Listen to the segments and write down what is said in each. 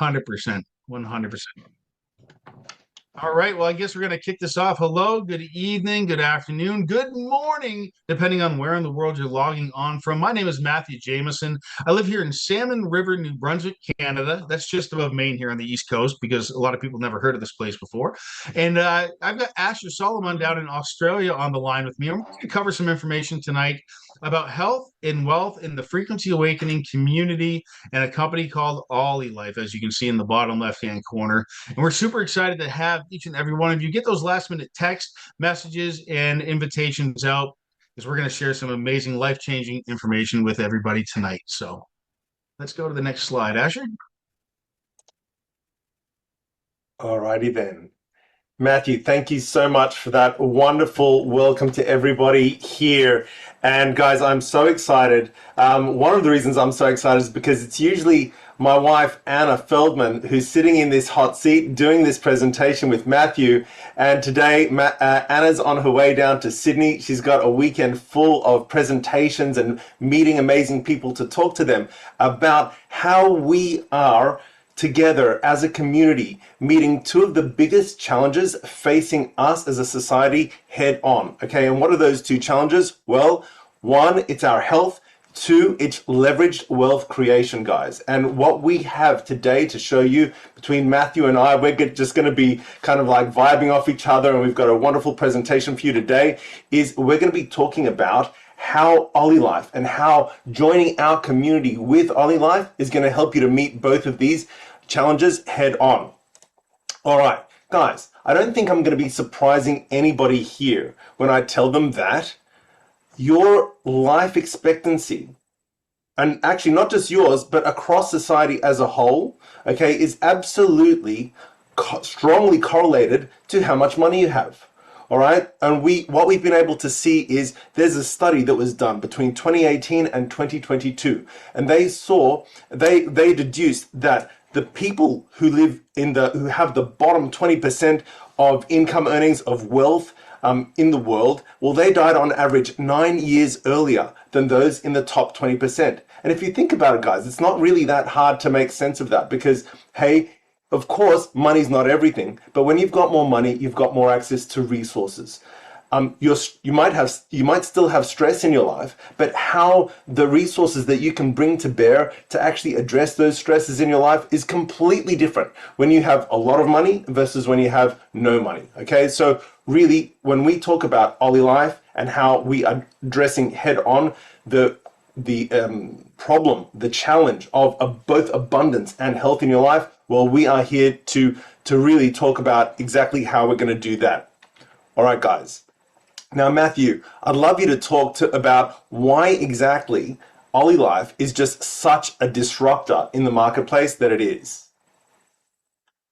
100%. 100%. All right. Well, I guess we're going to kick this off. Hello, good evening, good afternoon, good morning, depending on where in the world you're logging on from. My name is Matthew Jamieson. I live here in Salmon River, New Brunswick, Canada. That's just above Maine here on the East Coast because a lot of people never heard of this place before. And I've got Asher Solomon down in Australia on the line with me. I'm going to cover some information tonight about health and wealth in the frequency awakening community and a company called OlyLife, as you can see in the bottom left-hand corner. And we're super excited to have each and every one of you get those last-minute text messages and invitations out because we're going to share some amazing life-changing information with everybody tonight. So let's go to the next slide, Asher. All righty then. Matthew, thank you so much for that wonderful welcome to everybody here. And guys, I'm so excited. One of the reasons I'm so excited is because it's usually my wife, Anna Feldman, who's sitting in this hot seat doing this presentation with Matthew. And today, Anna's on her way down to Sydney. She's got a weekend full of presentations and meeting amazing people to talk to them about how we are together as a community, meeting two of the biggest challenges facing us as a society head on. Okay, and what are those two challenges? Well, one, it's our health. Two, it's leveraged wealth creation, guys. And what we have today to show you between Matthew and I, we're just going to be kind of like vibing off each other, and we've got a wonderful presentation for you today, is we're going to be talking about how OlyLife and how joining our community with OlyLife is going to help you to meet both of these challenges head on. All right, guys, I don't think I'm going to be surprising anybody here when I tell them that your life expectancy, and actually not just yours, but across society as a whole, okay, is absolutely strongly correlated to how much money you have. All right, and what we've been able to see is there's a study that was done between 2018 and 2022, and they deduced that the people who who have the bottom 20% of income earnings of wealth in the world, well, they died on average 9 years earlier than those in the top 20%. And if you think about it, guys, it's not really that hard to make sense of that because, hey, of course, money's not everything, but when you've got more money, you've got more access to resources. You might still have stress in your life, but how the resources that you can bring to bear to actually address those stresses in your life is completely different when you have a lot of money versus when you have no money. Okay, so really, when we talk about OlyLife and how we are addressing head on the problem, the challenge of both abundance and health in your life, well, we are here to really talk about exactly how we're going to do that. All right, guys. Now, Matthew, I'd love you to talk about why exactly OlyLife is just such a disruptor in the marketplace that it is.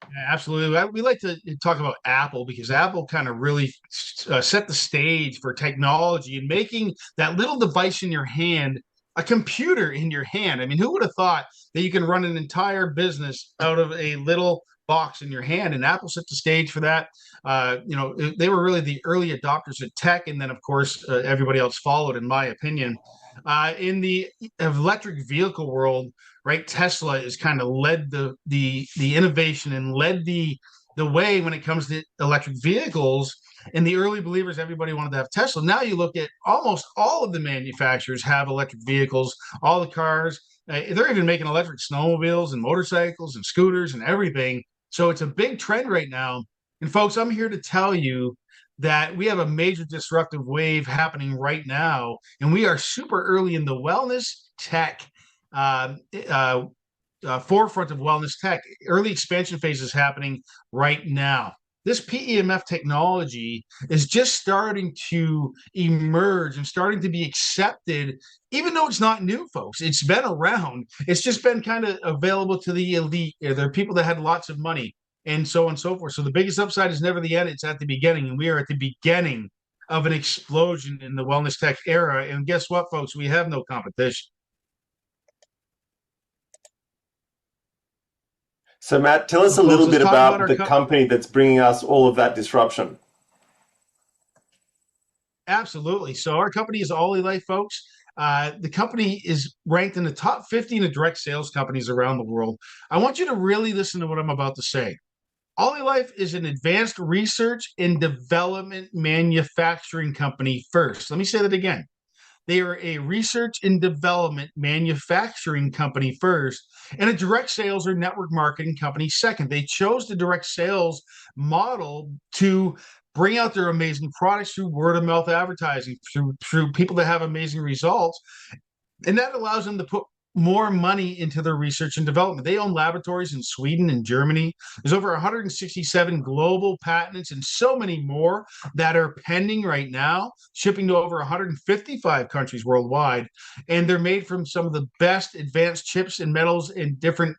Yeah, absolutely. We like to talk about Apple because Apple kind of really set the stage for technology and making that little device in your hand a computer in your hand. I mean, who would have thought that you can run an entire business out of a little box in your hand? And Apple set the stage for that. They were really the early adopters of tech, and then of course everybody else followed, in my opinion. In the electric vehicle world, right? Tesla has kind of led the innovation and led the way when it comes to electric vehicles. And the early believers, everybody wanted to have Tesla. Now you look at almost all of the manufacturers have electric vehicles, all the cars. They're even making electric snowmobiles and motorcycles and scooters and everything. So it's a big trend right now. And folks, I'm here to tell you that we have a major disruptive wave happening right now, and we are super early in the wellness tech forefront of wellness tech. Early expansion phase is happening right now. This PEMF technology is just starting to emerge and starting to be accepted, even though it's not new, folks. It's been around. It's just been kind of available to the elite. There are people that had lots of money and so on and so forth. So the biggest upside is never the end. It's at the beginning. And we are at the beginning of an explosion in the wellness tech era. And guess what, folks? We have no competition. So Matt, tell us a little bit about the company that's bringing us all of that disruption. Absolutely. So our company is OlyLife, folks. The company is ranked in the top 15 of direct sales companies around the world. I want you to really listen to what I'm about to say. OlyLife is an advanced research and development manufacturing company first. Let me say that again. They are a research and development manufacturing company first, and a direct sales or network marketing company second. They chose the direct sales model to bring out their amazing products through word of mouth advertising, through people that have amazing results, and that allows them to put more money into their research and development. They own laboratories in Sweden and Germany. There's over 167 global patents and so many more that are pending right now, shipping to over 155 countries worldwide. And they're made from some of the best advanced chips and metals and different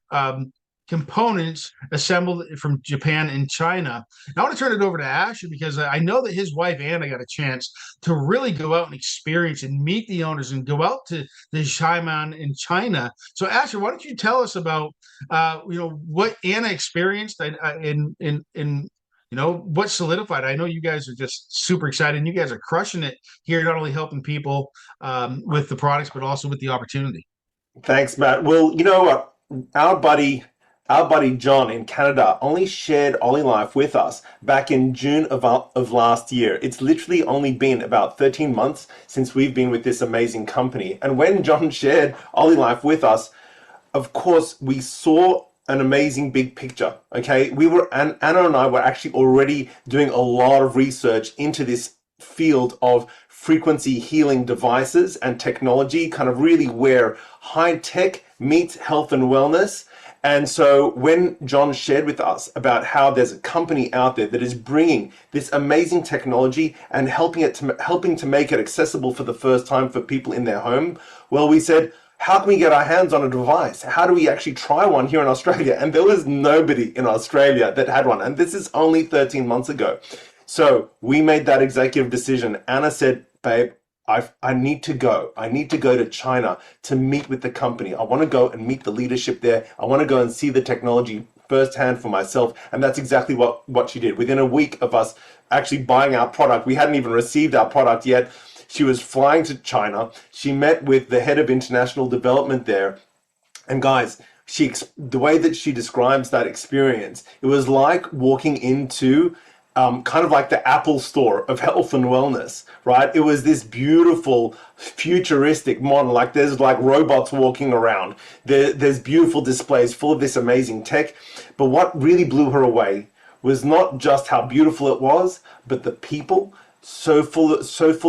components assembled from Japan and China. I want to turn it over to Asher because I know that his wife Anna got a chance to really go out and experience and meet the owners and go out to the Xiamen in China. So Asher, why don't you tell us about what Anna experienced in what solidified. I know you guys are just super excited and you guys are crushing it here, not only helping people with the products but also with the opportunity. Thanks, Matt. Well, you know what? Our buddy, our buddy John in Canada only shared OlyLife with us back in June of last year. It's literally only been about 13 months since we've been with this amazing company. And when John shared OlyLife with us, of course, we saw an amazing big picture. Okay, and Anna and I were actually already doing a lot of research into this field of frequency healing devices and technology, kind of really where high tech meets health and wellness. And so when John shared with us about how there's a company out there that is bringing this amazing technology and helping to make it accessible for the first time for people in their home, well, we said, how can we get our hands on a device? How do we actually try one here in Australia? And there was nobody in Australia that had one. And this is only 13 months ago. So we made that executive decision. Anna said, babe, I need to go. I need to go to China to meet with the company. I want to go and meet the leadership there. I want to go and see the technology firsthand for myself. And that's exactly what she did. Within a week of us actually buying our product, we hadn't even received our product yet. She was flying to China. She met with the head of international development there. And guys, the way that she describes that experience, it was like walking into kind of like the Apple store of health and wellness, right? It was this beautiful, futuristic model. Like there's like robots walking around. There's beautiful displays full of this amazing tech. But what really blew her away was not just how beautiful it was, but the people. So full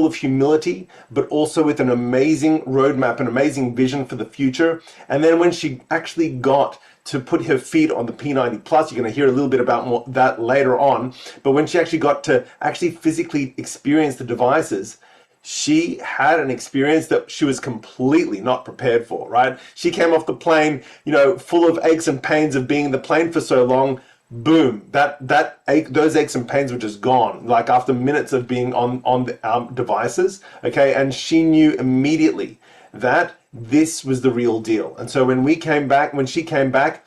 of humility, but also with an amazing roadmap, an amazing vision for the future. And then when she actually got to put her feet on the P90 Plus, you're going to hear a little bit about that later on. But when she actually got to actually physically experience the devices, she had an experience that she was completely not prepared for, right? She came off the plane, full of aches and pains of being in the plane for so long. Boom, those aches and pains were just gone, like after minutes of being on the devices, okay? And she knew immediately that this was the real deal. And so when she came back,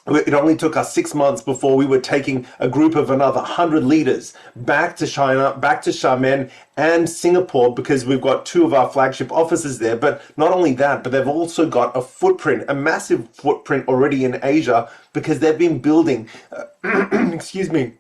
it only took us 6 months before we were taking a group of another 100 leaders back to China, back to Xiamen and Singapore, because we've got 2 of our flagship offices there. But not only that, but they've also got a massive footprint already in Asia, because they've been building, excuse me,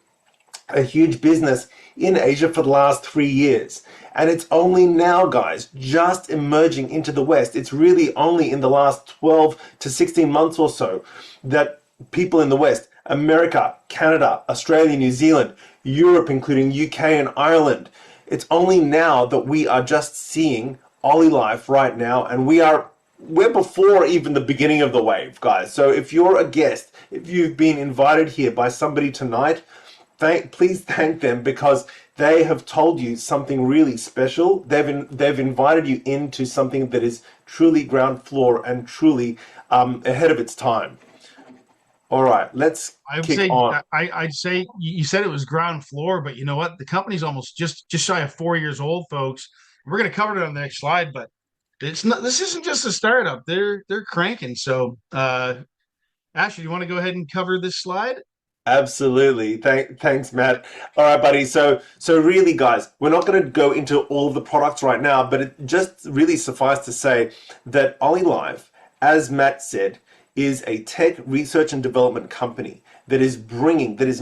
a huge business in Asia for the last 3 years. And it's only now, guys, just emerging into the West. It's really only in the last 12 to 16 months or so that people in the West, America, Canada, Australia, New Zealand, Europe, including UK and Ireland, it's only now that we are just seeing OlyLife right now, and we're before even the beginning of the wave, guys. So if you're a guest, if you've been invited here by somebody tonight, please thank them, because they have told you something really special. They've invited you into something that is truly ground floor and truly ahead of its time. All right, let's I would kick say on. I'd say you said it was ground floor, but you know what? The company's almost just shy of 4 years old, folks. We're going to cover it on the next slide, but it's not. This isn't just a startup. They're cranking. So, Ashley, you want to go ahead and cover this slide? Absolutely. Thanks, Matt. All right, buddy. So really, guys, we're not going to go into all of the products right now, but it just really suffice to say that OlyLife, as Matt said, is a tech research and development company that is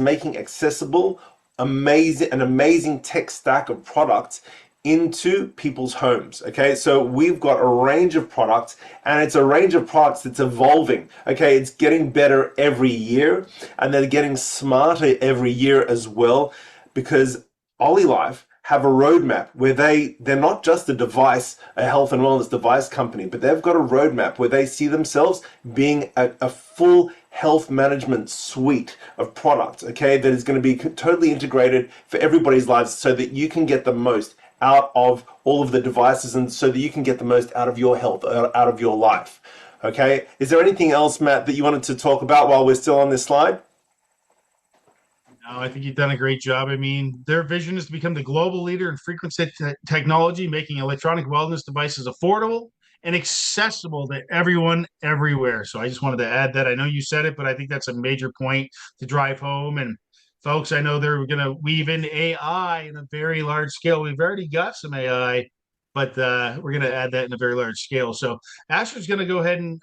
making accessible, an amazing tech stack of products into people's homes. Okay, so we've got a range of products, and it's a range of products that's evolving. Okay, it's getting better every year, and they're getting smarter every year as well, because OlyLife have a roadmap where they're not just a health and wellness device company, but they've got a roadmap where they see themselves being a full health management suite of products, okay, that is going to be totally integrated for everybody's lives so that you can get the most out of all of the devices and so that you can get the most out of your health, out of your life. Okay, is there anything else, Matt, that you wanted to talk about while we're still on this slide? No, I think you've done a great job. I mean, their vision is to become the global leader in frequency technology, making electronic wellness devices affordable and accessible to everyone everywhere. So I just wanted to add that. I know you said it, but I think that's a major point to drive home. And folks, I know they're going to weave in AI in a very large scale. We've already got some AI, but we're going to add that in a very large scale. So Asher's going to go ahead and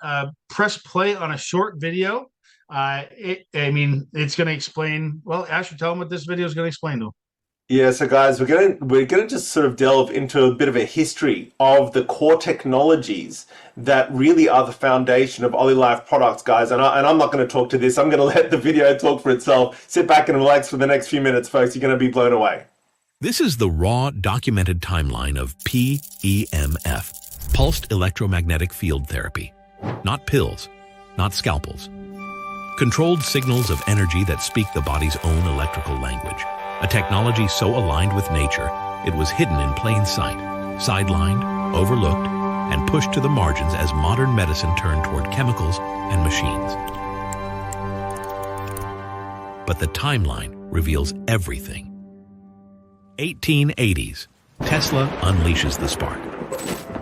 press play on a short video. I mean, it's going to explain. Well, Asher, tell them what this video is going to explain to them. Yeah, so guys, we're gonna just sort of delve into a bit of a history of the core technologies that really are the foundation of OlyLife products, guys. And I'm not going to talk to this. I'm going to let the video talk for itself. Sit back and relax for the next few minutes, folks. You're going to be blown away. This is the raw, documented timeline of PEMF, pulsed electromagnetic field therapy. Not pills, not scalpels. Controlled signals of energy that speak the body's own electrical language. A technology so aligned with nature, it was hidden in plain sight, sidelined, overlooked, and pushed to the margins as modern medicine turned toward chemicals and machines. But the timeline reveals everything. 1880s, Tesla unleashes the spark.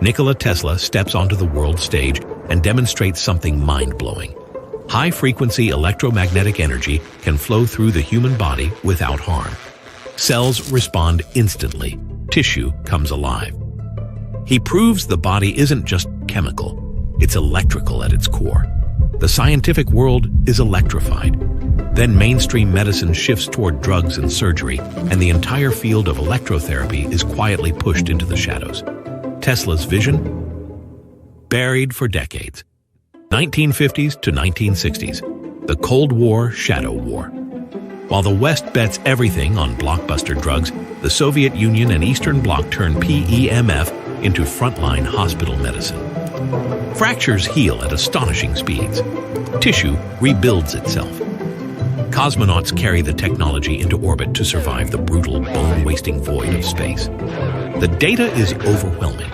Nikola Tesla steps onto the world stage and demonstrates something mind-blowing. High-frequency electromagnetic energy can flow through the human body without harm. Cells respond instantly. Tissue comes alive. He proves the body isn't just chemical, it's electrical at its core. The scientific world is electrified. Then mainstream medicine shifts toward drugs and surgery, and the entire field of electrotherapy is quietly pushed into the shadows. Tesla's vision? Buried for decades. 1950s to 1960s, the Cold War Shadow War. While the West bets everything on blockbuster drugs, the Soviet Union and Eastern Bloc turn PEMF into frontline hospital medicine. Fractures heal at astonishing speeds. Tissue rebuilds itself. Cosmonauts carry the technology into orbit to survive the brutal, bone-wasting void of space. The data is overwhelming.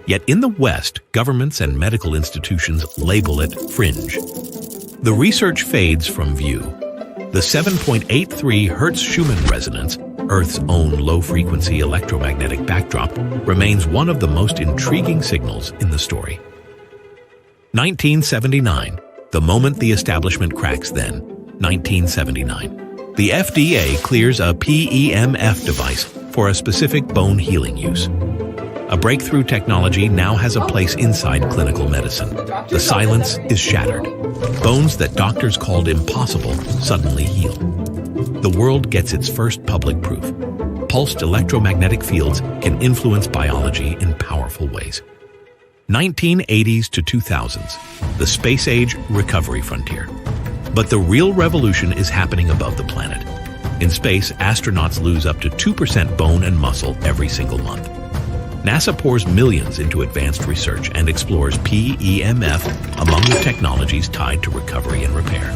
Yet in the West, governments and medical institutions label it fringe. The research fades from view. The 7.83 Hertz-Schumann resonance, Earth's own low-frequency electromagnetic backdrop, remains one of the most intriguing signals in the story. 1979, the moment the establishment cracks then. 1979. The FDA clears a PEMF device for a specific bone healing use. A breakthrough technology now has a place inside clinical medicine. The silence is shattered. Bones that doctors called impossible suddenly heal. The world gets its first public proof. Pulsed electromagnetic fields can influence biology in powerful ways. 1980s to 2000s, the space age recovery frontier. But the real revolution is happening above the planet. In space, astronauts lose up to 2% bone and muscle every single month. NASA pours millions into advanced research and explores PEMF among the technologies tied to recovery and repair.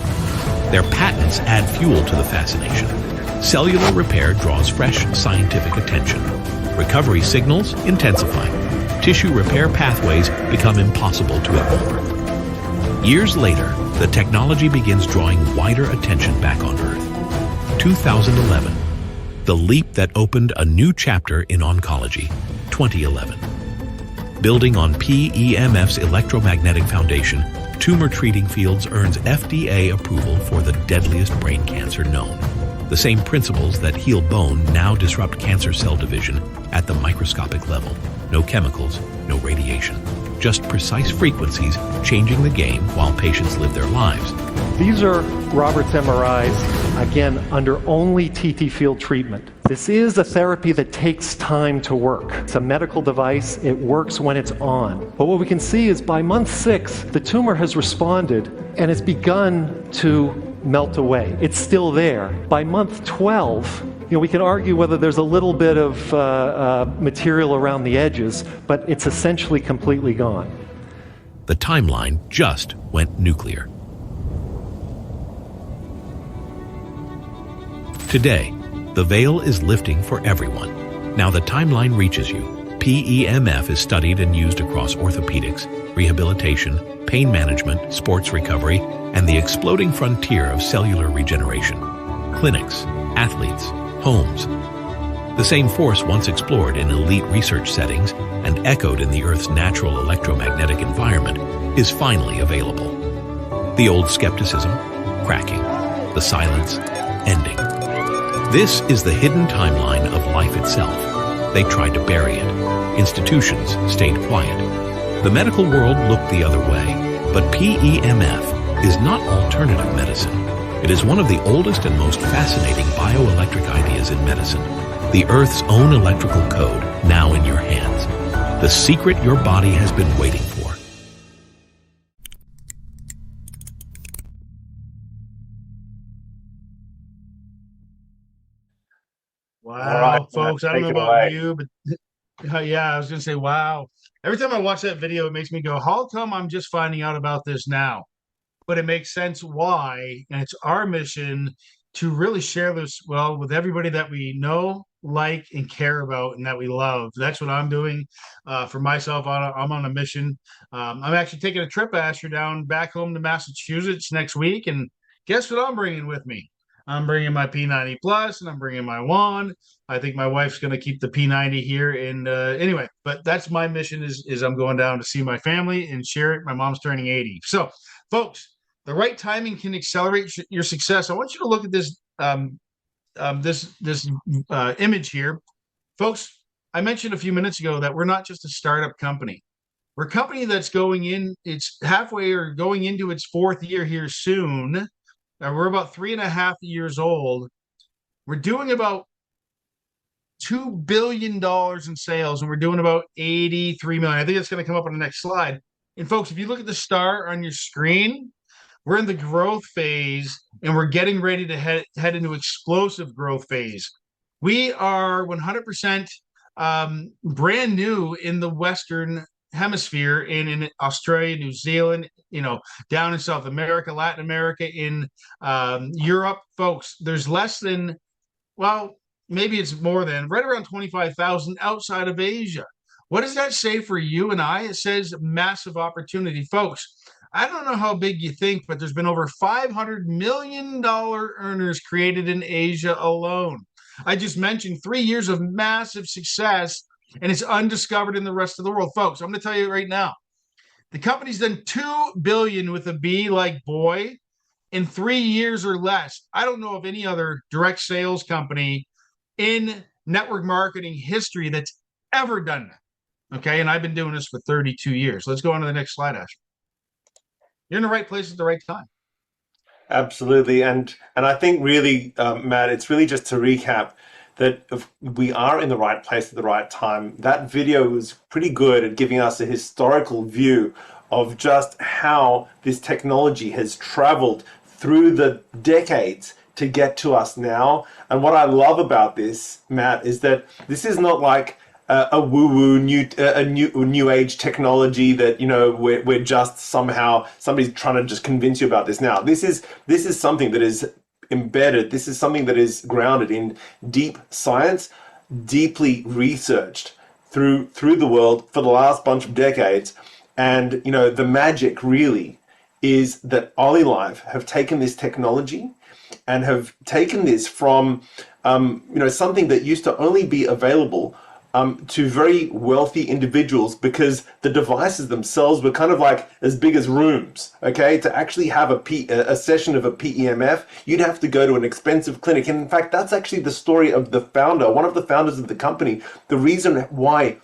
Their patents add fuel to the fascination. Cellular repair draws fresh scientific attention. Recovery signals intensify. Tissue repair pathways become impossible to ignore. Years later, the technology begins drawing wider attention back on Earth. 2011, the leap that opened a new chapter in oncology. 2011. Building on PEMF's electromagnetic foundation, Tumor Treating Fields earns FDA approval for the deadliest brain cancer known. The same principles that heal bone now disrupt cancer cell division at the microscopic level. No chemicals, no radiation. Just precise frequencies changing the game while patients live their lives. These are Robert's MRIs, again, under only TT field treatment. This is a therapy that takes time to work. It's a medical device. It works when it's on. But what we can see is by month 6, the tumor has responded and it's begun to melt away. It's still there. By month 12, we can argue whether there's a little bit of material around the edges, but it's essentially completely gone. The timeline just went nuclear. Today, the veil is lifting for everyone. Now the timeline reaches you. PEMF is studied and used across orthopedics, rehabilitation, pain management, sports recovery, and the exploding frontier of cellular regeneration. Clinics, athletes, homes. The same force once explored in elite research settings and echoed in the Earth's natural electromagnetic environment is finally available. The old skepticism, cracking. The silence, ending. This is the hidden timeline of life itself. They tried to bury it. Institutions stayed quiet. The medical world looked the other way, but PEMF is not alternative medicine. It is one of the oldest and most fascinating bioelectric ideas in medicine. The Earth's own electrical code, now in your hands. The secret your body has been waiting for. Wow, All right, folks, I don't know take it about away. you, but yeah, I was going to say, wow. Every time I watch that video, it makes me go, how come I'm just finding out about this now? But it makes sense why. And it's our mission to really share this, well, with everybody that we know, like, and care about, and that we love. That's what I'm doing for myself. I'm on a mission. I'm actually taking a trip, Asher, down back home to Massachusetts next week. And guess what I'm bringing with me? I'm bringing my P90 Plus, and I'm bringing my wand. I think my wife's going to keep the P90 here. And anyway, but that's my mission is I'm going down to see my family and share it. My mom's turning 80. So, folks, the right timing can accelerate your success. I want you to look at this this image here, folks. I mentioned a few minutes ago that we're not just a startup company. We're a company that's going in. It's halfway or going into its 4th year here soon. We're about 3.5 years old. We're doing about $2 billion in sales, and we're doing about 83 million. I think it's going to come up on the next slide. And folks, if you look at the star on your screen, we're in the growth phase, and we're getting ready to head into explosive growth phase. We are 100% brand new in the Western Hemisphere, and in Australia, New Zealand, down in South America, Latin America, in Europe. Folks, there's less than, well, maybe it's more than, right around 25,000 outside of Asia. What does that say for you and I? It says massive opportunity. Folks, I don't know how big you think, but there's been over $500 million earners created in Asia alone. I just mentioned 3 years of massive success, and it's undiscovered in the rest of the world. Folks, I'm going to tell you right now, the company's done $2 billion with a B like boy in 3 years or less. I don't know of any other direct sales company in network marketing history that's ever done that. Okay, and I've been doing this for 32 years. Let's go on to the next slide, Asher. You're in the right place at the right time. Absolutely, and I think really, Matt, it's really just to recap that if we are in the right place at the right time. That video was pretty good at giving us a historical view of just how this technology has traveled through the decades to get to us now. And what I love about this, Matt, is that this is not like a woo-woo new age technology that we're just somehow somebody's trying to just convince you about this now. This is something that is embedded. This is something that is grounded in deep science, deeply researched through the world for the last bunch of decades. And the magic really is that OlyLife have taken this technology and have taken this from something that used to only be available to very wealthy individuals because the devices themselves were kind of like as big as rooms. Okay, to actually have a session of a PEMF, you'd have to go to an expensive clinic. And in fact, that's actually the story of the founder, one of the founders of the company. The reason why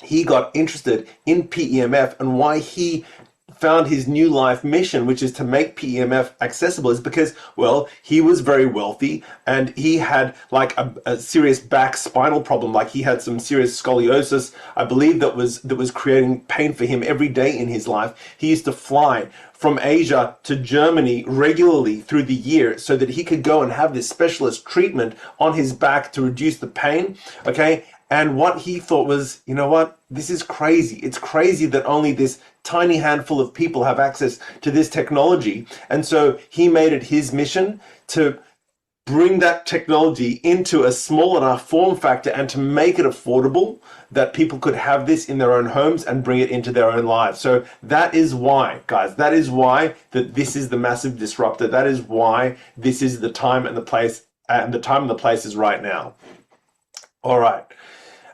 he got interested in PEMF and why he found his new life mission, which is to make PEMF accessible, is because, well, he was very wealthy and he had like a serious back spinal problem. Like he had some serious scoliosis, I believe, that was creating pain for him every day in his life. He used to fly from Asia to Germany regularly through the year so that he could go and have this specialist treatment on his back to reduce the pain. Okay. And what he thought was, you know what, this is crazy. It's crazy that only this tiny handful of people have access to this technology. And so he made it his mission to bring that technology into a small enough form factor and to make it affordable that people could have this in their own homes and bring it into their own lives. So that is why, guys, that is why that this is the massive disruptor. That is why this is the time and the place, and the time and the place is right now. All right.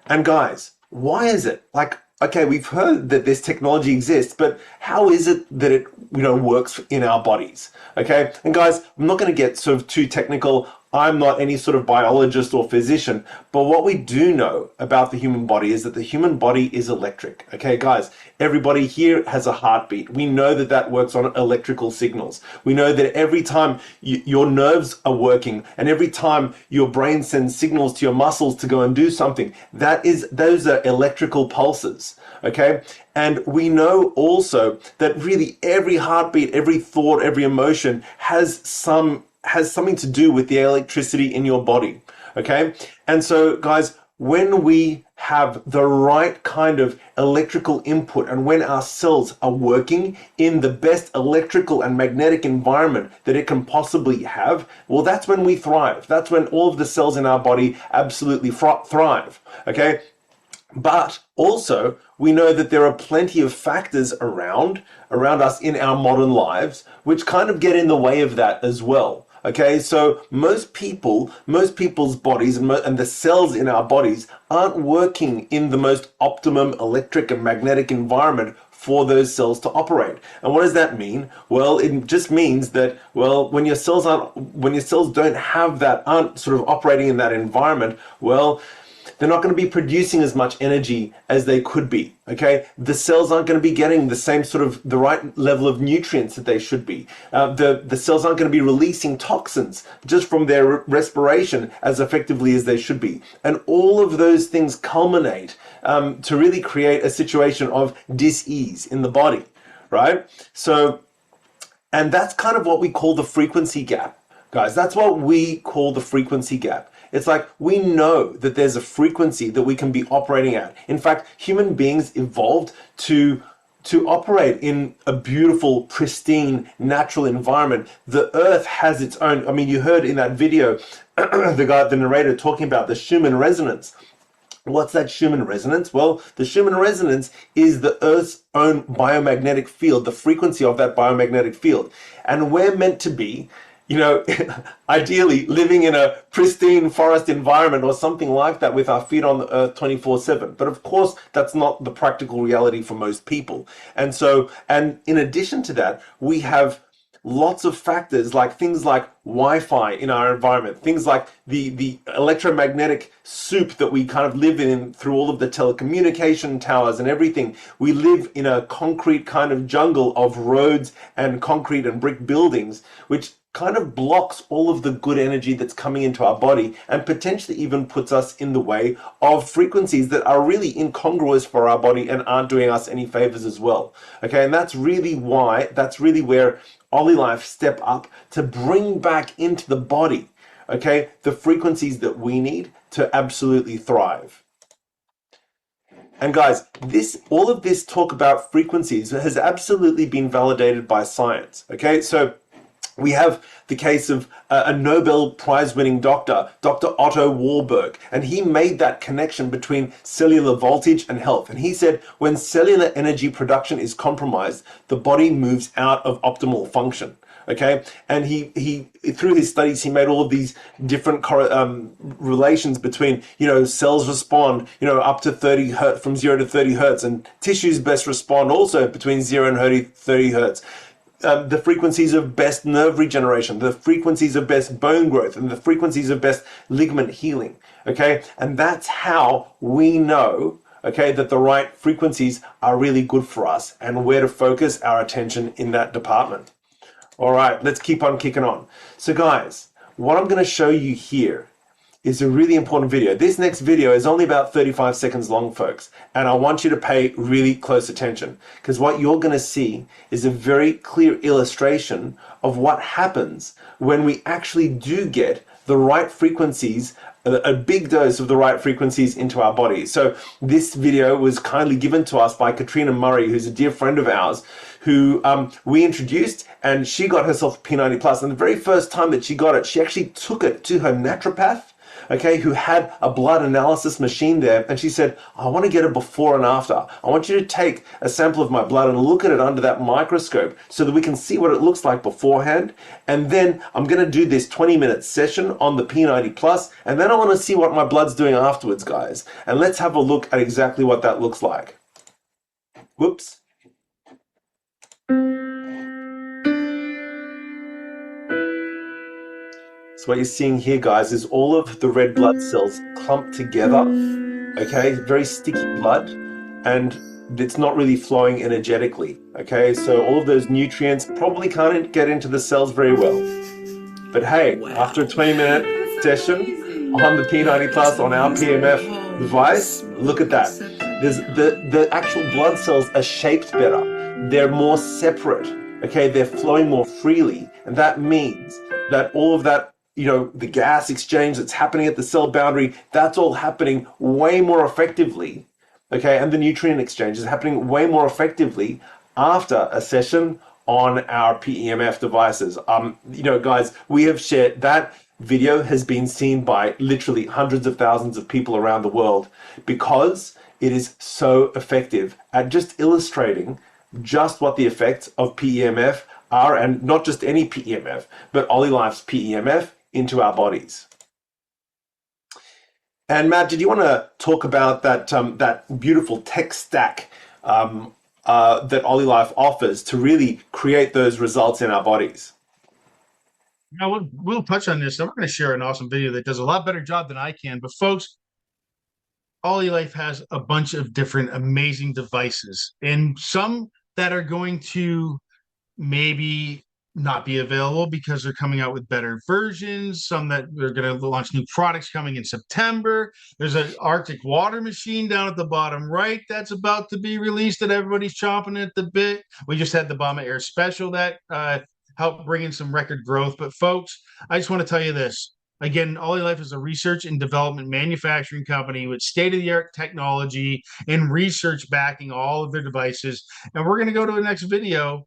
And guys, why is it? Like, okay, we've heard that this technology exists, but how is it that it, works in our bodies? Okay, and guys, I'm not going to get sort of too technical. I'm not any sort of biologist or physician, but what we do know about the human body is that the human body is electric. Okay, guys, everybody here has a heartbeat. We know that that works on electrical signals. We know that every time your nerves are working and every time your brain sends signals to your muscles to go and do something, those are electrical pulses. Okay, and we know also that really every heartbeat, every thought, every emotion has something to do with the electricity in your body. Okay, and so guys, when we have the right kind of electrical input and when our cells are working in the best electrical and magnetic environment that it can possibly have, well, that's when we thrive. That's when all of the cells in our body absolutely thrive. Okay, but also we know that there are plenty of factors around us in our modern lives which kind of get in the way of that as well. Okay, so most people's bodies and the cells in our bodies aren't working in the most optimum electric and magnetic environment for those cells to operate. And what does that mean? Well, it just means that, well, when your cells don't have that, aren't sort of operating in that environment, well, they're not going to be producing as much energy as they could be. Okay, the cells aren't going to be getting the same sort of the right level of nutrients that they should be. The cells aren't going to be releasing toxins just from their respiration as effectively as they should be. And all of those things culminate to really create a situation of dis-ease in the body, right? So, and that's kind of what we call the frequency gap, guys. That's what we call the frequency gap. It's like we know that there's a frequency that we can be operating at. In fact, human beings evolved to operate in a beautiful, pristine, natural environment. The earth has its own, I mean, you heard in that video, the narrator talking about the Schumann resonance. What's that Schumann resonance? Well, the Schumann resonance is the Earth's own biomagnetic field, the frequency of that biomagnetic field. And we're meant to be, ideally living in a pristine forest environment or something like that with our feet on the earth 24/7. But of course, that's not the practical reality for most people. And so, and in addition to that, we have lots of factors like things like Wi-Fi in our environment, things like the electromagnetic soup that we kind of live in through all of the telecommunication towers and everything. We live in a concrete kind of jungle of roads and concrete and brick buildings, which kind of blocks all of the good energy that's coming into our body and potentially even puts us in the way of frequencies that are really incongruous for our body and aren't doing us any favors as well. Okay, and that's really where OlyLife step up to bring back into the body, okay, the frequencies that we need to absolutely thrive. And guys, all of this talk about frequencies has absolutely been validated by science. Okay, so we have the case of a Nobel Prize-winning doctor, Dr. Otto Warburg, and he made that connection between cellular voltage and health. And he said, when cellular energy production is compromised, the body moves out of optimal function. Okay, and he through his studies he made all of these different relations between, you know, cells respond, you know, up to 30 hertz, from 0 to 30 hertz, and tissues best respond also between 0 and 30 hertz. The frequencies of best nerve regeneration, the frequencies of best bone growth, and the frequencies of best ligament healing. Okay, and that's how we know, okay, that the right frequencies are really good for us and where to focus our attention in that department. All right, let's keep on kicking on. So guys, what I'm going to show you here is a really important video. This next video is only about 35 seconds long, folks, and I want you to pay really close attention, because what you're going to see is a very clear illustration of what happens when we actually do get the right frequencies, a big dose of the right frequencies into our body. So this video was kindly given to us by Katrina Murray, who's a dear friend of ours, who we introduced, and she got herself P90 Plus. And the very first time that she got it, she actually took it to her naturopath, okay, who had a blood analysis machine there, and she said, I want to get a before and after. I want you to take a sample of my blood and look at it under that microscope so that we can see what it looks like beforehand, and then I'm going to do this 20-minute session on the P90 Plus, and then I want to see what my blood's doing afterwards, guys. And let's have a look at exactly what that looks like. Whoops. So what you're seeing here, guys, is all of the red blood cells clumped together, okay, very sticky blood, and it's not really flowing energetically, okay, so all of those nutrients probably can't get into the cells very well. But hey, after a 20-minute session on the P90 Plus on our PEMF device, look at that. The actual blood cells are shaped better. They're more separate, okay, they're flowing more freely, and that means that all of that, you know, the gas exchange that's happening at the cell boundary, that's all happening way more effectively, okay? And the nutrient exchange is happening way more effectively after a session on our PEMF devices. You know, guys, we have shared that video has been seen by literally hundreds of thousands of people around the world because it is so effective at just illustrating just what the effects of PEMF are, and not just any PEMF, but OlyLife's PEMF into our bodies. And Matt, did you want to talk about that that beautiful tech stack that OlyLife offers to really create those results in our bodies? Now, we'll touch on this. I'm going to share an awesome video that does a lot better job than I can. But folks, OlyLife has a bunch of different amazing devices, and some that are going to maybe not be available because they're coming out with better versions. Some that they're going to launch new products coming in September. There's an Arctic water machine down at the bottom right that's about to be released that everybody's chomping at the bit. We just had the Obama Air Special that helped bring in some record growth. But folks, I just want to tell you this. Again, OlyLife is a research and development manufacturing company with state-of-the-art technology and research backing all of their devices. And we're going to go to the next video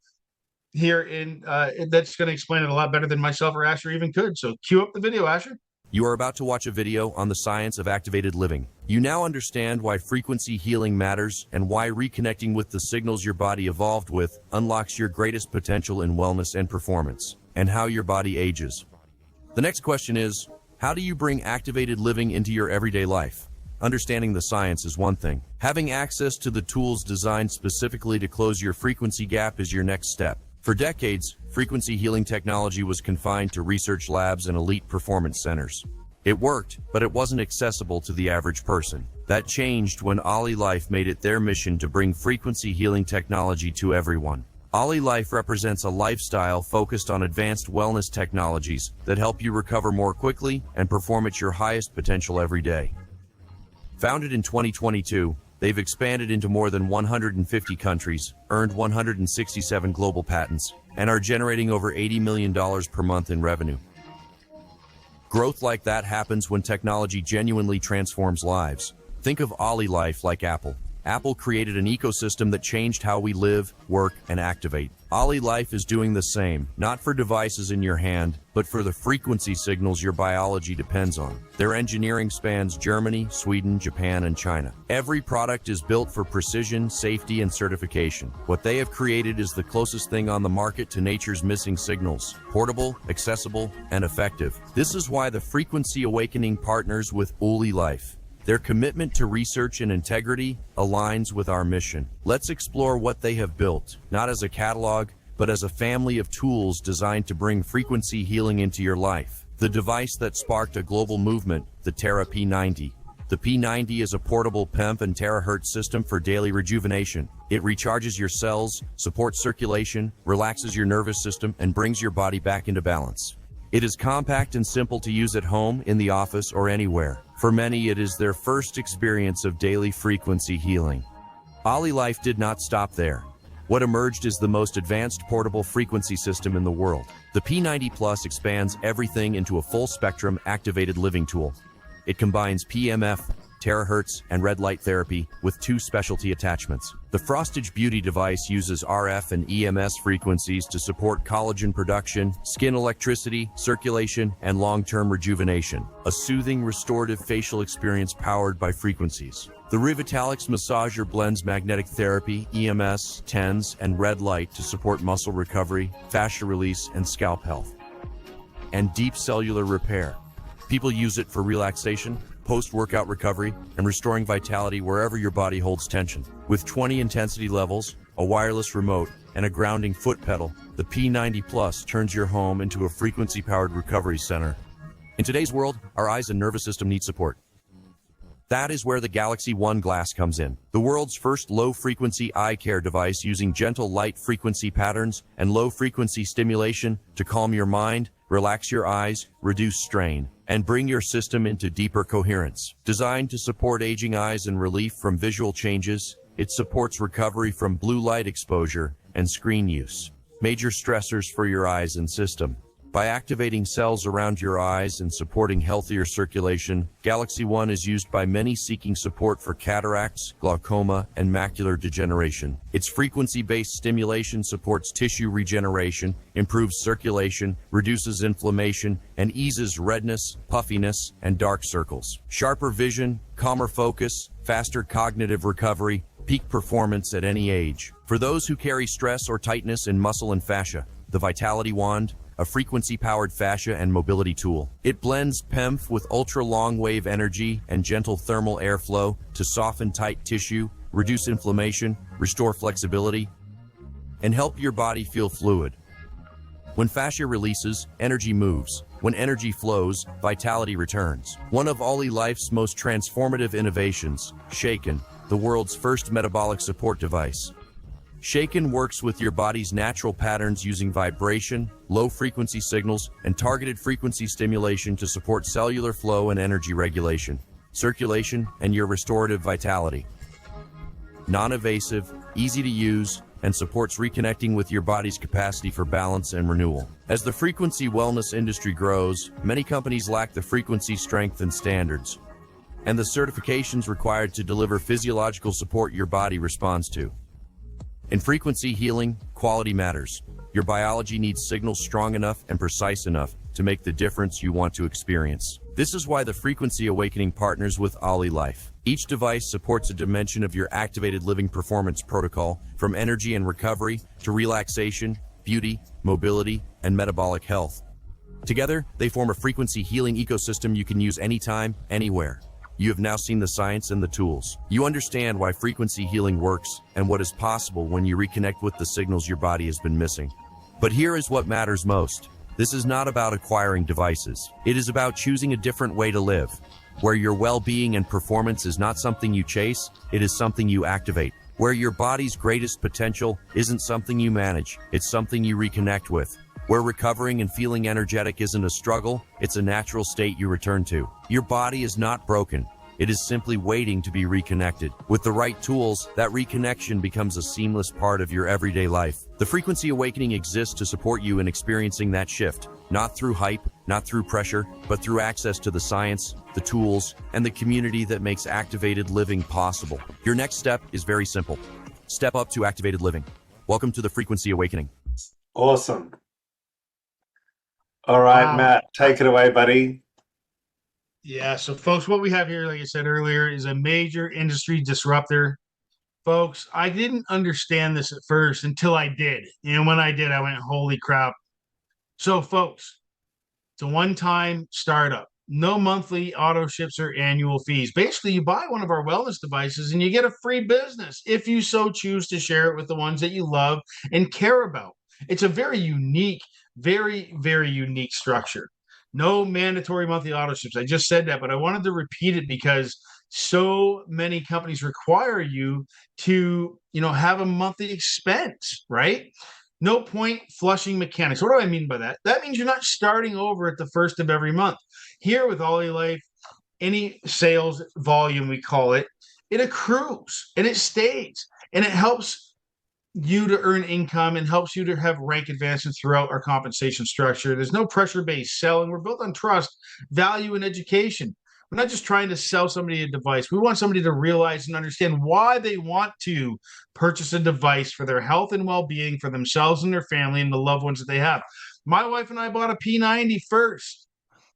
here in that's going to explain it a lot better than myself or Asher even could. So cue up the video, Asher. You are about to watch a video on the science of activated living. You now understand why frequency healing matters and why reconnecting with the signals your body evolved with unlocks your greatest potential in wellness and performance, and how your body ages. The next question is, how do you bring activated living into your everyday life? Understanding the science is one thing. Having access to the tools designed specifically to close your frequency gap is your next step. For decades, frequency healing technology was confined to research labs and elite performance centers. It worked, but it wasn't accessible to the average person. That changed when OlyLife made it their mission to bring frequency healing technology to everyone. OlyLife represents a lifestyle focused on advanced wellness technologies that help you recover more quickly and perform at your highest potential every day. Founded in 2022, they've expanded into more than 150 countries, earned 167 global patents, and are generating over $80 million per month in revenue. Growth like that happens when technology genuinely transforms lives. Think of OlyLife like Apple. Apple created an ecosystem that changed how we live, work, and activate. OlyLife is doing the same, not for devices in your hand, but for the frequency signals your biology depends on. Their engineering spans Germany, Sweden, Japan, and China. Every product is built for precision, safety, and certification. What they have created is the closest thing on the market to nature's missing signals: portable, accessible, and effective. This is why the Frequency Awakening partners with OlyLife. Their commitment to research and integrity aligns with our mission. Let's explore what they have built, not as a catalog, but as a family of tools designed to bring frequency healing into your life. The device that sparked a global movement, the Terra P90. The P90 is a portable PEMF and terahertz system for daily rejuvenation. It recharges your cells, supports circulation, relaxes your nervous system, and brings your body back into balance. It is compact and simple to use at home, in the office, or anywhere. For many, it is their first experience of daily frequency healing. OlyLife did not stop there. What emerged is the most advanced portable frequency system in the world. The P90 Plus expands everything into a full-spectrum activated living tool. It combines PEMF, terahertz, and red light therapy with 2 specialty attachments. The Frostage Beauty device uses RF and EMS frequencies to support collagen production, skin electricity, circulation, and long-term rejuvenation. A soothing, restorative facial experience powered by frequencies. The Revitalix massager blends magnetic therapy, EMS, TENS, and red light to support muscle recovery, fascia release, and scalp health. And deep cellular repair. People use it for relaxation, post-workout recovery, and restoring vitality wherever your body holds tension. With 20 intensity levels, a wireless remote, and a grounding foot pedal, the P90 Plus turns your home into a frequency-powered recovery center. In today's world, our eyes and nervous system need support. That is where the Galaxy One glass comes in. The world's first low-frequency eye care device using gentle light frequency patterns and low-frequency stimulation to calm your mind, relax your eyes, reduce strain, and bring your system into deeper coherence. Designed to support aging eyes and relief from visual changes, it supports recovery from blue light exposure and screen use, major stressors for your eyes and system. By activating cells around your eyes and supporting healthier circulation, Galaxy One is used by many seeking support for cataracts, glaucoma, and macular degeneration. Its frequency-based stimulation supports tissue regeneration, improves circulation, reduces inflammation, and eases redness, puffiness, and dark circles. Sharper vision, calmer focus, faster cognitive recovery, peak performance at any age. For those who carry stress or tightness in muscle and fascia, the Vitality Wand, a frequency-powered fascia and mobility tool. It blends PEMF with ultra-long-wave energy and gentle thermal airflow to soften tight tissue, reduce inflammation, restore flexibility, and help your body feel fluid. When fascia releases, energy moves. When energy flows, vitality returns. One of OlyLife's most transformative innovations, Shaken, the world's first metabolic support device. Shaken works with your body's natural patterns using vibration, low-frequency signals, and targeted frequency stimulation to support cellular flow and energy regulation, circulation, and your restorative vitality. Non-invasive, easy to use, and supports reconnecting with your body's capacity for balance and renewal. As the frequency wellness industry grows, many companies lack the frequency strength and standards, and the certifications required to deliver physiological support your body responds to. In frequency healing, quality matters. Your biology needs signals strong enough and precise enough to make the difference you want to experience. This is why the Frequency Awakening partners with OlyLife. Each device supports a dimension of your activated living performance protocol, from energy and recovery to relaxation, beauty, mobility, and metabolic health. Together, they form a frequency healing ecosystem you can use anytime, anywhere. You have now seen the science and the tools. You understand why frequency healing works and what is possible when you reconnect with the signals your body has been missing. But here is what matters most. This is not about acquiring devices. It is about choosing a different way to live, where your well-being and performance is not something you chase, it is something you activate. Where your body's greatest potential isn't something you manage, it's something you reconnect with. Where recovering and feeling energetic isn't a struggle, it's a natural state you return to. Your body is not broken. It is simply waiting to be reconnected. With the right tools, that reconnection becomes a seamless part of your everyday life. The Frequency Awakening exists to support you in experiencing that shift. Not through hype, not through pressure, but through access to the science, the tools, and the community that makes activated living possible. Your next step is very simple. Step up to activated living. Welcome to the Frequency Awakening. Awesome. All right, Wow. Matt, take it away, buddy. Yeah. So, folks, what we have here, like I said earlier, is a major industry disruptor. Folks, I didn't understand this at first until I did. And when I did, I went, holy crap. So, folks, it's a one-time startup. No monthly auto ships or annual fees. Basically, you buy one of our wellness devices and you get a free business if you so choose to share it with the ones that you love and care about. It's a very unique, very, very unique structure. No mandatory monthly auto ships. I just said that, but I wanted to repeat it because so many companies require you to, have a monthly expense, right? No point flushing mechanics. What do I mean by that? That means you're not starting over at the first of every month. Here with OlyLife, any sales volume, we call it, it accrues and it stays and it helps you to earn income and helps you to have rank advancements throughout our compensation structure. There's no pressure-based selling. We're built on trust, value, and education. We're not just trying to sell somebody a device. We want somebody to realize and understand why they want to purchase a device for their health and well-being, for themselves and their family and the loved ones that they have. My wife and I bought a P90 first.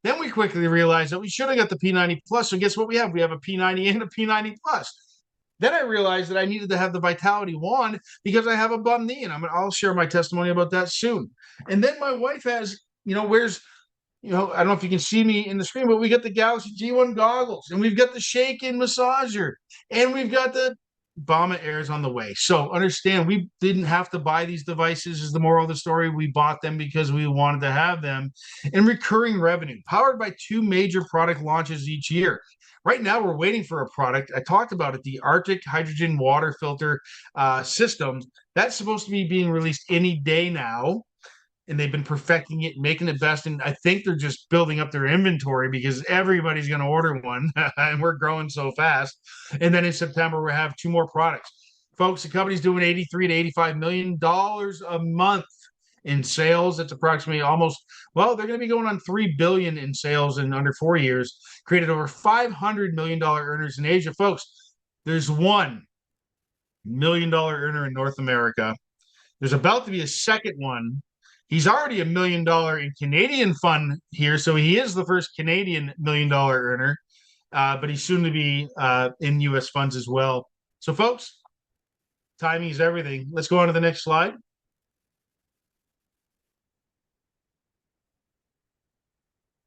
Then we quickly realized that we should have got the P90 Plus. So guess what we have? We have a P90 and a P90 Plus. Then I realized that I needed to have the Vitality One because I have a bum knee, and I'll share my testimony about that soon. And then my wife has, wears, I don't know if you can see me in the screen, but we got the Galaxy G1 goggles, and we've got the Shake-In massager, and we've got the Bama Airs on the way. So understand, we didn't have to buy these devices is the moral of the story. We bought them because we wanted to have them. And recurring revenue, powered by 2 major product launches each year. Right now, we're waiting for a product. I talked about it, the Arctic hydrogen water filter system. That's supposed to be being released any day now. And they've been perfecting it, making it best. And I think they're just building up their inventory because everybody's going to order one. And we're growing so fast. And then in September, we'll have 2 more products. Folks, the company's doing $83 to $85 million a month in sales. It's approximately they're going to be going on $3 billion in sales in under 4 years, created over $500 million earners in Asia. Folks, there's $1 million earner in North America. There's about to be a second one. He's already $1 million in Canadian fund here, so he is the first Canadian $1 million earner, but he's soon to be in U.S. funds as well. So, folks, timing is everything. Let's go on to the next slide.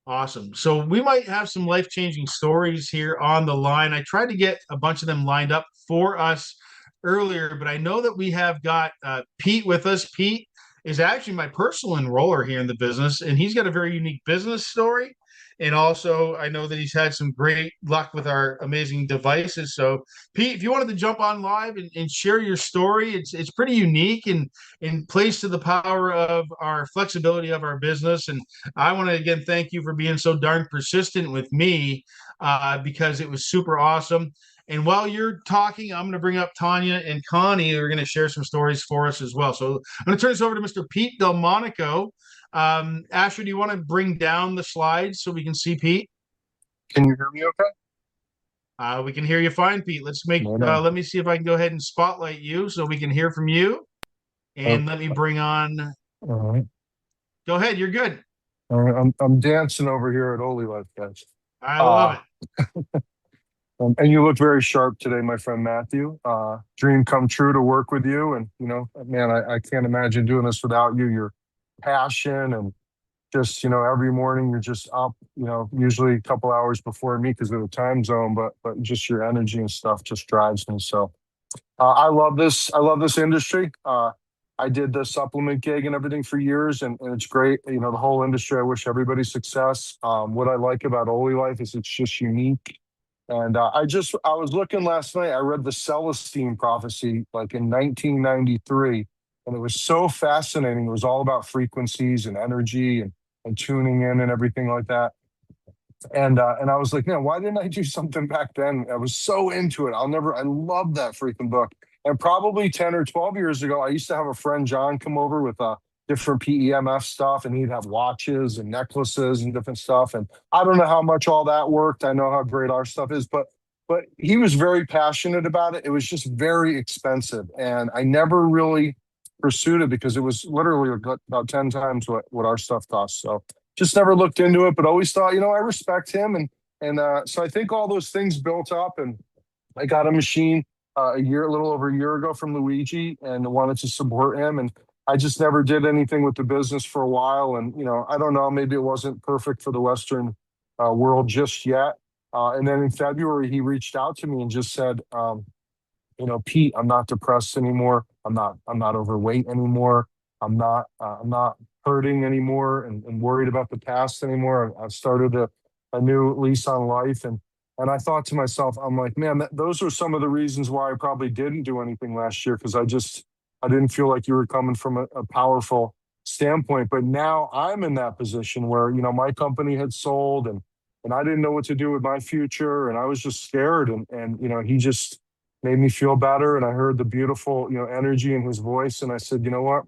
Awesome. So we might have some life-changing stories here on the line. I tried to get a bunch of them lined up for us earlier, but I know that we have got Pete with us. Pete is actually my personal enroller here in the business, and he's got a very unique business story. And also, I know that he's had some great luck with our amazing devices. So, Pete, if you wanted to jump on live and share your story, it's pretty unique and plays to the power of our flexibility of our business. And I want to, again, thank you for being so darn persistent with me because it was super awesome. And while you're talking, I'm going to bring up Tanya and Connie who are going to share some stories for us as well. So I'm going to turn this over to Mr. Pete Delmonico. Asher, do you want to bring down the slides so we can see Pete? Can you hear me okay? We can hear you fine, Pete. Let me see if I can go ahead and spotlight you so we can hear from you. And Let me bring on. All right. Go ahead. You're good. All right. I'm dancing over here at OlyLife, guys. I love it. And you look very sharp today, my friend Matthew. Dream come true to work with you. And, man, I can't imagine doing this without you. Your passion and just, every morning you're just up, usually a couple hours before me because of the time zone, but just your energy and stuff just drives me. So I love this. I love this industry. I did the supplement gig and everything for years, and it's great. The whole industry, I wish everybody success. What I like about OlyLife is it's just unique. And I was looking last night, I read the Celestine prophecy like in 1993, and it was so fascinating. It was all about frequencies and energy and tuning in and everything like that. And I was like, man, why didn't I do something back then? I was so into it. I love that freaking book. And probably 10 or 12 years ago, I used to have a friend, John, come over with different PEMF stuff, and he'd have watches and necklaces and different stuff. And I don't know how much all that worked. I know how great our stuff is, but he was very passionate about it. It was just very expensive, and I never really pursued it because it was literally about 10 times what our stuff costs. So just never looked into it, but always thought, I respect him, and so I think all those things built up, and I got a machine a little over a year ago from Luigi, and wanted to support him. And I just never did anything with the business for a while. And, I don't know, maybe it wasn't perfect for the Western world just yet. And then in February, he reached out to me and just said, Pete, I'm not depressed anymore. I'm not overweight anymore. I'm not hurting anymore and worried about the past anymore. I've started a new lease on life. And I thought to myself, I'm like, man, those are some of the reasons why I probably didn't do anything last year, because I didn't feel like you were coming from a powerful standpoint. But now I'm in that position where, my company had sold, and I didn't know what to do with my future, and I was just scared. And he just made me feel better, and I heard the beautiful, energy in his voice. And I said, you know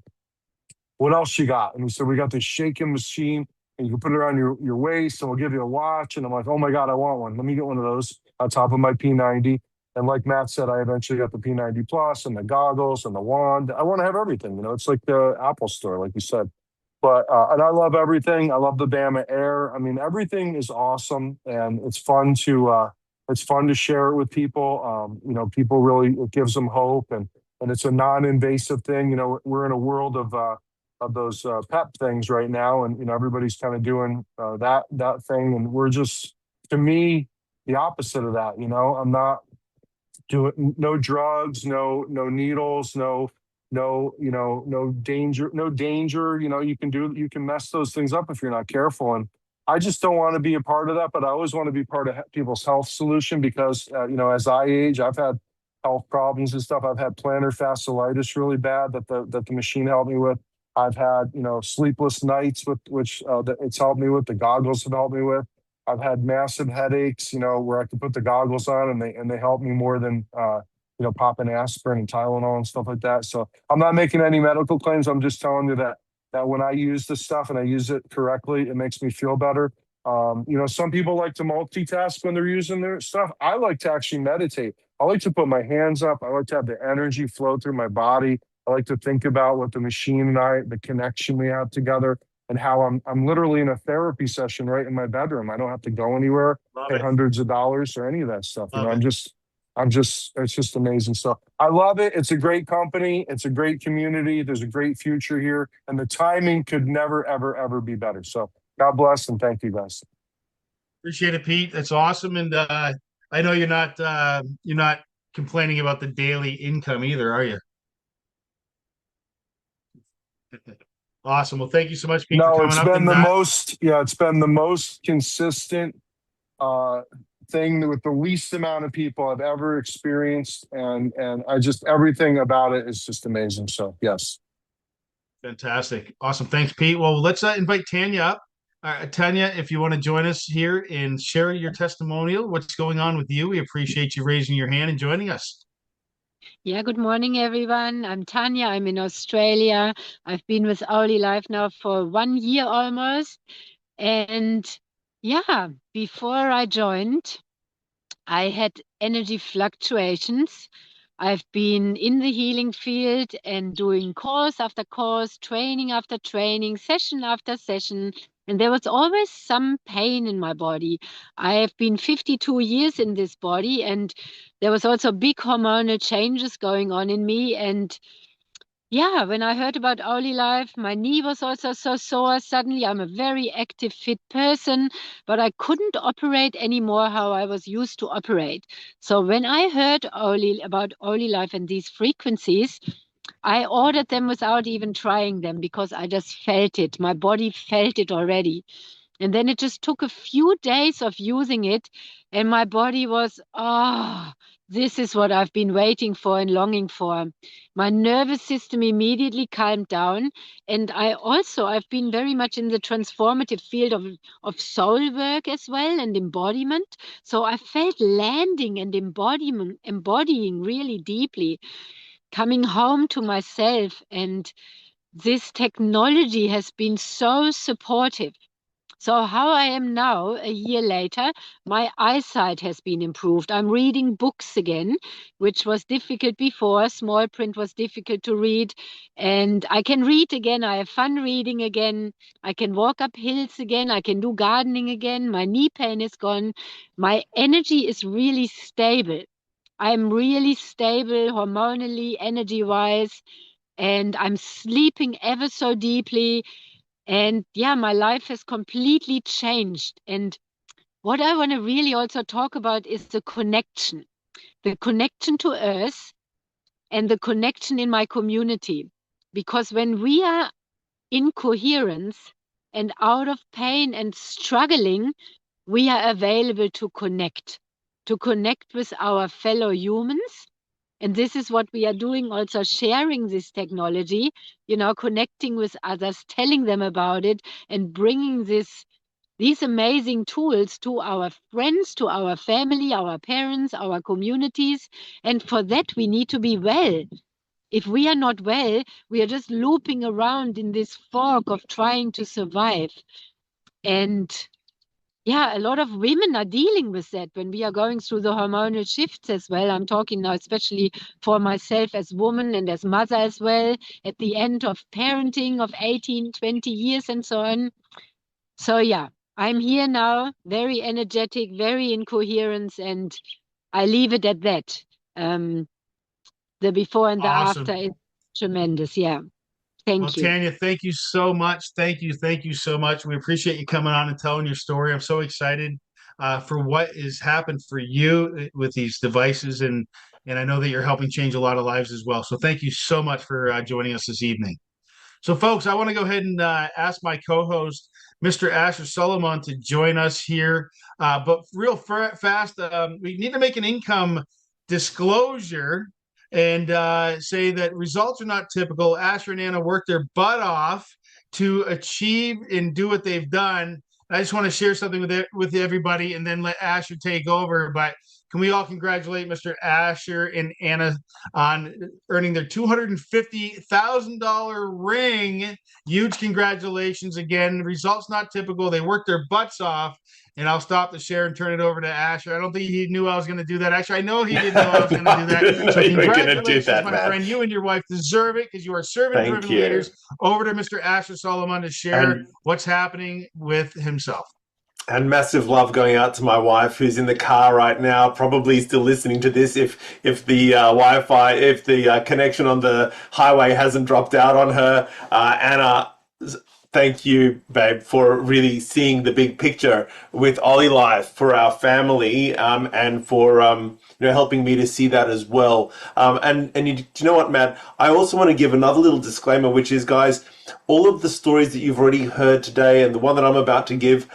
what else you got? And he said, we got this shaking machine, and you can put it around your waist, and we'll give you a watch. And I'm like, oh my God, I want one. Let me get one of those on top of my P90. And like Matt said, I eventually got the P90 Plus and the goggles and the wand. I want to have everything. It's like the Apple store, like you said. But and I love everything. I love the Bama Air. I mean, everything is awesome, and it's fun to share it with people. People really, it gives them hope, and it's a non-invasive thing. We're in a world of those PEP things right now, and everybody's kind of doing that thing, and we're just, to me, the opposite of that. I'm not doing no drugs, no needles, no danger, you can mess those things up if you're not careful. And I just don't want to be a part of that, but I always want to be part of people's health solution, because as I age, I've had health problems and stuff. I've had plantar fasciitis really bad that the machine helped me with. I've had sleepless nights which that it's helped me with. The goggles have helped me with. I've had massive headaches, where I could put the goggles on, and they help me more than popping aspirin and Tylenol and stuff like that. So I'm not making any medical claims. I'm just telling you that when I use this stuff and I use it correctly, it makes me feel better. Some people like to multitask when they're using their stuff. I like to actually meditate. I like to put my hands up. I like to have the energy flow through my body. I like to think about what the machine and the connection we have together, and how I'm literally in a therapy session right in my bedroom. I don't have to go anywhere, pay hundreds of dollars or any of that stuff. It's just amazing stuff. I love it. It's a great company. It's a great community. There's a great future here, and the timing could never, ever, ever be better. So God bless, and thank you guys. Appreciate it, Pete. That's awesome. And I know you're not complaining about the daily income either, are you? Awesome. Well, thank you so much, Pete, for No, coming it's up. been it's been the most consistent thing with the least amount of people I've ever experienced. And I just, everything about it is just amazing. So yes. Fantastic. Awesome. Thanks, Pete. Well, let's invite Tanya up. Tanya, if you want to join us here and share your testimonial, what's going on with you, we appreciate you raising your hand and joining us. Yeah, good morning, everyone. I'm Tanya. I'm in Australia. I've been with OlyLife now for 1 year almost. And yeah, before I joined, I had energy fluctuations. I've been in the healing field and doing course after course, training after training, session after session. And there was always some pain in my body. I have been 52 years in this body, and there was also big hormonal changes going on in me. And yeah, when I heard about OlyLife, my knee was also so sore. Suddenly, I'm a very active, fit person, but I couldn't operate anymore how I was used to operate. So when I heard about OlyLife and these frequencies, I ordered them without even trying them, because I just felt it. My body felt it already. And then it just took a few days of using it, and my body was, this is what I've been waiting for and longing for. My nervous system immediately calmed down. And I've been very much in the transformative field of soul work as well, and embodiment. So I felt landing and embodying really deeply, coming home to myself. And this technology has been so supportive. So how I am now, a year later, my eyesight has been improved. I'm reading books again, which was difficult before. Small print was difficult to read. And I can read again. I have fun reading again. I can walk up hills again. I can do gardening again. My knee pain is gone. My energy is really stable. I'm really stable hormonally, energy-wise, and I'm sleeping ever so deeply. And yeah, my life has completely changed. And what I want to really also talk about is the connection to Earth and the connection in my community. Because when we are in coherence and out of pain and struggling, we are available to connect with our fellow humans. And this is what we are doing, also sharing this technology, connecting with others, telling them about it, and bringing these amazing tools to our friends, to our family, our parents, our communities. And for that, we need to be well. If we are not well, we are just looping around in this fog of trying to survive. And yeah, a lot of women are dealing with that when we are going through the hormonal shifts as well. I'm talking now especially for myself as woman and as mother as well, at the end of parenting of 18, 20 years and so on. So yeah, I'm here now, very energetic, very in coherence, and I leave it at that. The before and the Awesome. after is tremendous. Yeah. Thank Well, you. Tanya, thank you so much. Thank you so much. We appreciate you coming on and telling your story. I'm so excited for what has happened for you with these devices, and I know that you're helping change a lot of lives as well. So thank you so much for joining us this evening. So, folks, I want to go ahead and ask my co-host, Mr. Asher Solomon, to join us here. But real fast, we need to make an income disclosure and say that results are not typical. Asher and Anna worked their butt off to achieve and do what they've done. I just want to share something with everybody and then let Asher take over. But can we all congratulate Mr. Asher and Anna on earning their $250,000 ring? Huge congratulations again. Results not typical. They worked their butts off. And I'll stop the share and turn it over to Asher. I don't think he knew I was going to do that. Actually, I know he didn't know I was going to do that. So congratulations, my friend. You and your wife deserve it because you are servant-driven leaders. Over to Mr. Asher Solomon to share what's happening with himself. And massive love going out to my wife, who's in the car right now, probably still listening to this. If the Wi-Fi, if the connection on the highway hasn't dropped out on her, Anna, thank you, babe, for really seeing the big picture with OlyLife for our family, and for helping me to see that as well. And you know what, Matt? I also want to give another little disclaimer, which is, guys, all of the stories that you've already heard today, and the one that I'm about to give.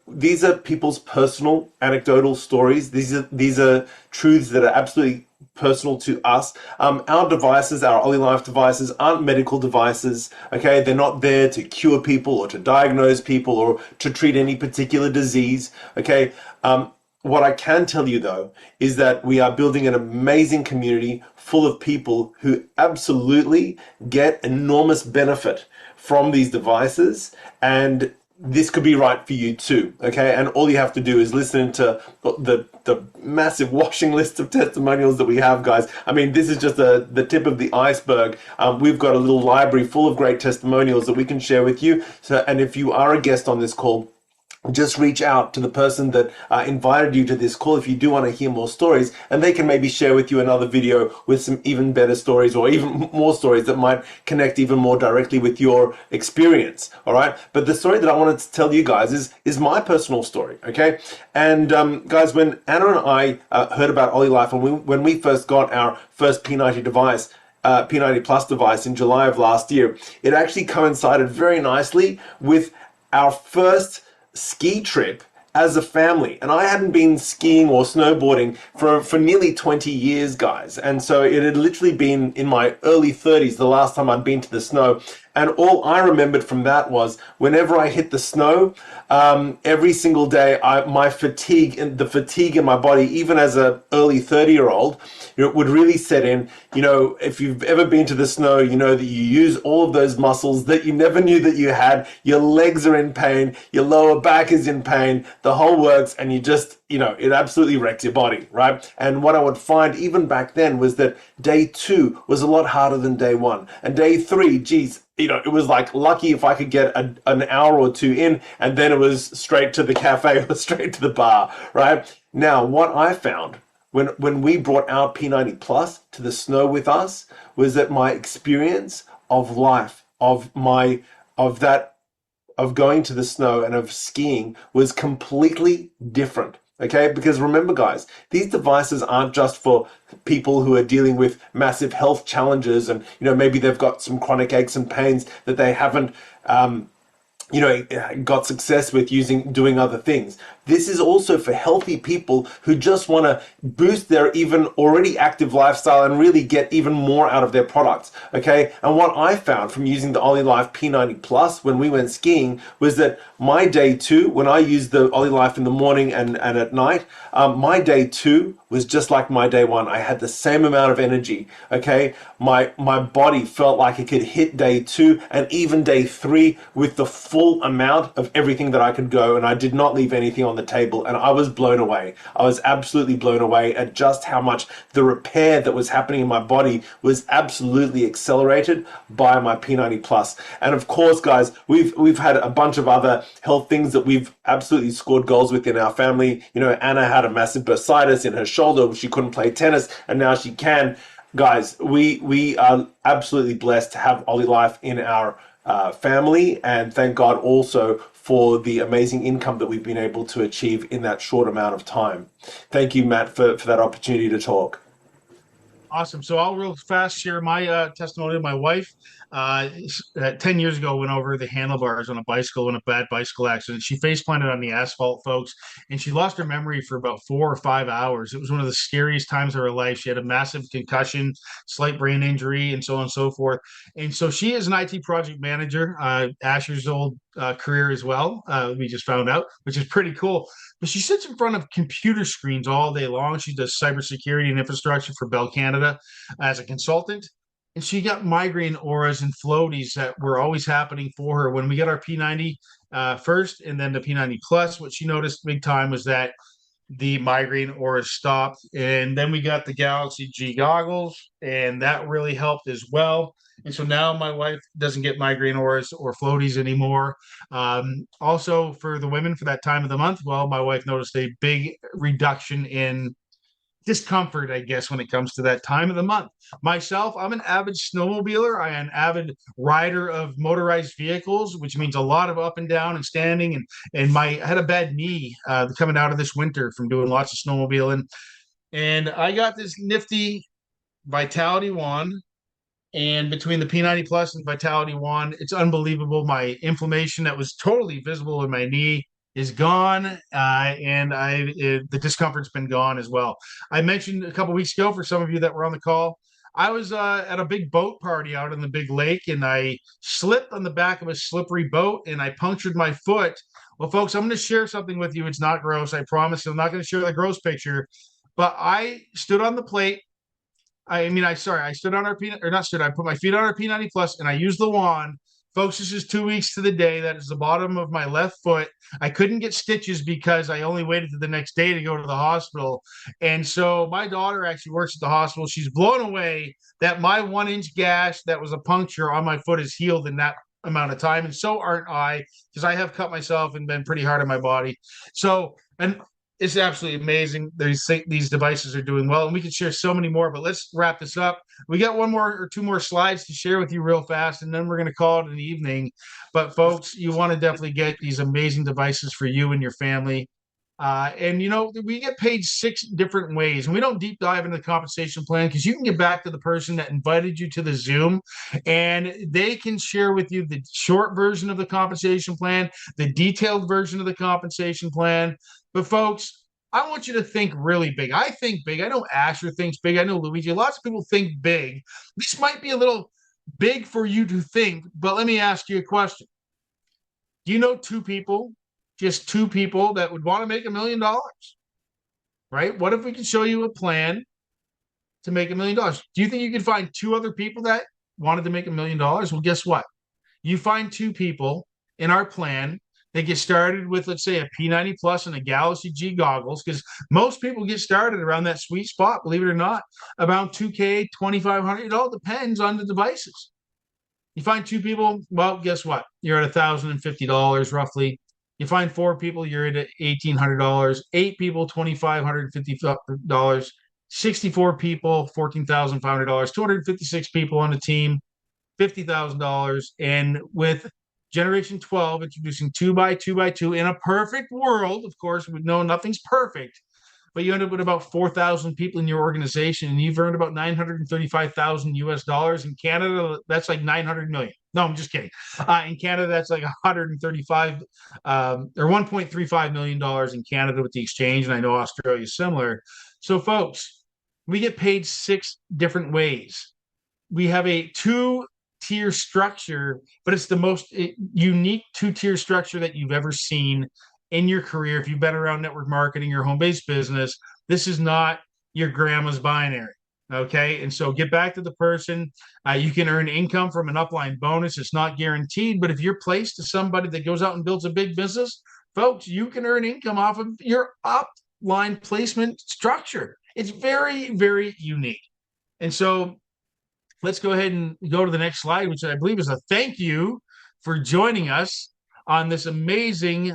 These are people's personal anecdotal stories. These are truths that are absolutely personal to us. Our devices, our OlyLife devices, aren't medical devices. Okay, they're not there to cure people or to diagnose people or to treat any particular disease. Okay. What I can tell you, though, is that we are building an amazing community full of people who absolutely get enormous benefit from these devices, and this could be right for you too, okay? And all you have to do is listen to the massive washing list of testimonials that we have, guys. I mean, this is just the tip of the iceberg. We've got a little library full of great testimonials that we can share with you. So, and if you are a guest on this call, just reach out to the person that invited you to this call if you do want to hear more stories, and they can maybe share with you another video with some even better stories or even more stories that might connect even more directly with your experience. All right. But the story that I wanted to tell you guys is my personal story. Okay. And guys, when Anna and I heard about OlyLife, and when we first got our first P90 device, P90 Plus device in July of last year, it actually coincided very nicely with our first ski trip as a family. And I hadn't been skiing or snowboarding for nearly 20 years, guys. And so it had literally been in my early 30s the last time I'd been to the snow. And all I remembered from that was whenever I hit the snow, every single day, my fatigue and the fatigue in my body, even as a early 30-year-old, would really set in. If you've ever been to the snow, you know that you use all of those muscles that you never knew that you had. Your legs are in pain, your lower back is in pain, the whole works, and you just, it absolutely wrecks your body, right? And what I would find even back then was that day 2 was a lot harder than day 1. And day 3, geez, it was like lucky if I could get an hour or 2 in, and then it was straight to the cafe or straight to the bar, right? Now, what I found when we brought our P90 Plus to the snow with us was that my experience of life, of going to the snow and of skiing was completely different. Okay, because remember, guys, these devices aren't just for people who are dealing with massive health challenges and, maybe they've got some chronic aches and pains that they haven't, got success with doing other things. This is also for healthy people who just want to boost their even already active lifestyle and really get even more out of their products, okay? And what I found from using the OlyLife P90 Plus when we went skiing was that my day 2, when I used the OlyLife in the morning and at night, my day 2 was just like my day 1. I had the same amount of energy, okay? My body felt like it could hit day 2 and even day 3 with the full amount of everything that I could go, and I did not leave anything on the table, and I was blown away. I was absolutely blown away at just how much the repair that was happening in my body was absolutely accelerated by my P90 Plus. And of course, guys, we've had a bunch of other health things that we've absolutely scored goals with in our family. Anna had a massive bursitis in her shoulder. She couldn't play tennis, and now she can. Guys, we are absolutely blessed to have OlyLife in our family, and thank God also for the amazing income that we've been able to achieve in that short amount of time. Thank you, Matt, for that opportunity to talk. Awesome. So I'll real fast share my testimony of my wife. 10 years ago, went over the handlebars on a bicycle in a bad bicycle accident. She face planted on the asphalt, folks, and she lost her memory for about 4 or 5 hours. It was one of the scariest times of her life. She had a massive concussion, slight brain injury, and so on and so forth. And so she is an IT project manager, Asher's old career as well. We just found out, which is pretty cool. But she sits in front of computer screens all day long. She does cybersecurity and infrastructure for Bell Canada as a consultant. And she got migraine auras and floaties that were always happening for her. When we got our P90 first and then the P90 Plus, what she noticed big time was that the migraine auras stopped. And then we got the Galaxy G goggles, and that really helped as well. And so now my wife doesn't get migraine auras or floaties anymore. Also, for the women for that time of the month, well, my wife noticed a big reduction in discomfort, I guess, when it comes to that time of the month. Myself, I'm an avid snowmobiler. I am an avid rider of motorized vehicles, which means a lot of up and down and standing. And I had a bad knee coming out of this winter from doing lots of snowmobiling. And I got this nifty Vitality Wand. And between the P90 Plus and Vitality Wand, it's unbelievable. My inflammation that was totally visible in my knee is gone, and the discomfort's been gone as well. I mentioned a couple weeks ago, for some of you that were on the call, I was at a big boat party out on the big lake, and I slipped on the back of a slippery boat, and I punctured my foot. Well, folks, I'm going to share something with you. It's not gross, I promise. I'm not going to share the gross picture, but I stood on the plate. I stood on our P, or not stood, I put my feet on our P90 Plus and I used the wand. Folks, this is 2 weeks to the day. That is the bottom of my left foot. I couldn't get stitches because I only waited to the next day to go to the hospital. And so my daughter actually works at the hospital. She's blown away that my 1-inch gash that was a puncture on my foot is healed in that amount of time. And so aren't I, because I have cut myself and been pretty hard on my body. So, and it's absolutely amazing. These devices are doing well, and we could share so many more, but let's wrap this up. We got 1 more or 2 more slides to share with you real fast, and then we're going to call it an evening. But folks, you want to definitely get these amazing devices for you and your family. And we get paid 6 different ways, and we don't deep dive into the compensation plan because you can get back to the person that invited you to the Zoom, and they can share with you the short version of the compensation plan, the detailed version of the compensation plan. But folks, I want you to think really big. I think big. I know Asher thinks big. I know Luigi. Lots of people think big. This might be a little big for you to think, but let me ask you a question. Do you know two people, just two people that would want to make $1 million? Right? What if we could show you a plan to make $1 million? Do you think you could find two other people that wanted to make $1 million? Well, guess what? You find two people in our plan. They get started with, let's say, a P90 Plus and a Galaxy G goggles, because most people get started around that sweet spot, believe it or not, around 2K, 2,500. It all depends on the devices. You find two people, well, guess what? You're at $1,050 roughly. You find four people, you're at $1,800. Eight people, $2,550. 64 people, $14,500. 256 people on the team, $50,000. And with Generation 12 introducing 2x2x2 in a perfect world, of course, we know nothing's perfect, but you end up with about 4,000 people in your organization, and you've earned about 935,000 US dollars. In Canada, that's like 900 million. No, I'm just kidding. In Canada, that's like 135 or $1.35 million in Canada with the exchange, and I know Australia is similar. So, folks, we get paid 6 different ways. We have a two-tier structure, but it's the most unique two-tier structure that you've ever seen in your career. If you've been around network marketing or home-based business, this is not your grandma's binary. Okay. And so get back to the person. You can earn income from an upline bonus. It's not guaranteed, but if you're placed to somebody that goes out and builds a big business, folks, you can earn income off of your upline placement structure. It's very, very unique. And so let's go ahead and go to the next slide, which I believe is a thank you for joining us on this amazing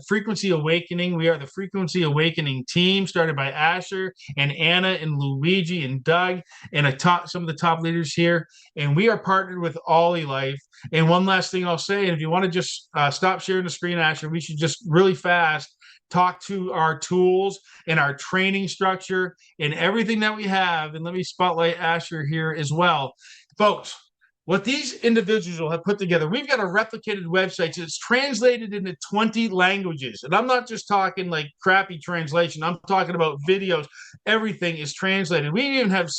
Frequency Awakening. We are the Frequency Awakening team, started by Asher and Anna and Luigi and Doug and some of the top leaders here. And we are partnered with OlyLife. And one last thing I'll say, and if you want to just stop sharing the screen, Asher, we should just really fast talk to our tools and our training structure and everything that we have. And let me spotlight Asher here as well. Folks, what these individuals have put together, we've got a replicated website that's translated into 20 languages. And I'm not just talking like crappy translation. I'm talking about videos. Everything is translated. We even have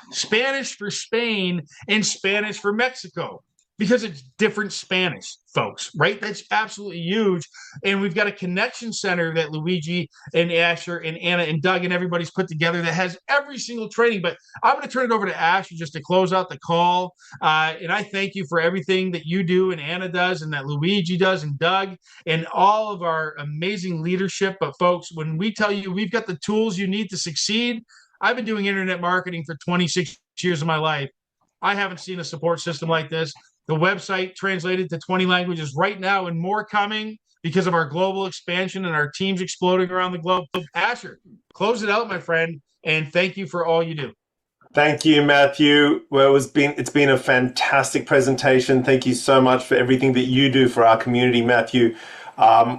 Spanish for Spain and Spanish for Mexico, because it's different Spanish, folks, right? That's absolutely huge. And we've got a connection center that Luigi and Asher and Anna and Doug and everybody's put together that has every single training. But I'm going to turn it over to Asher just to close out the call. And I thank you for everything that you do and Anna does and that Luigi does and Doug and all of our amazing leadership. But folks, when we tell you we've got the tools you need to succeed, I've been doing internet marketing for 26 years of my life. I haven't seen a support system like this. The website translated to 20 languages right now and more coming because of our global expansion and our teams exploding around the globe. Asher, close it out, my friend, and thank you for all you do. Thank you, Matthew. Well, it's been a fantastic presentation. Thank you so much for everything that you do for our community, Matthew.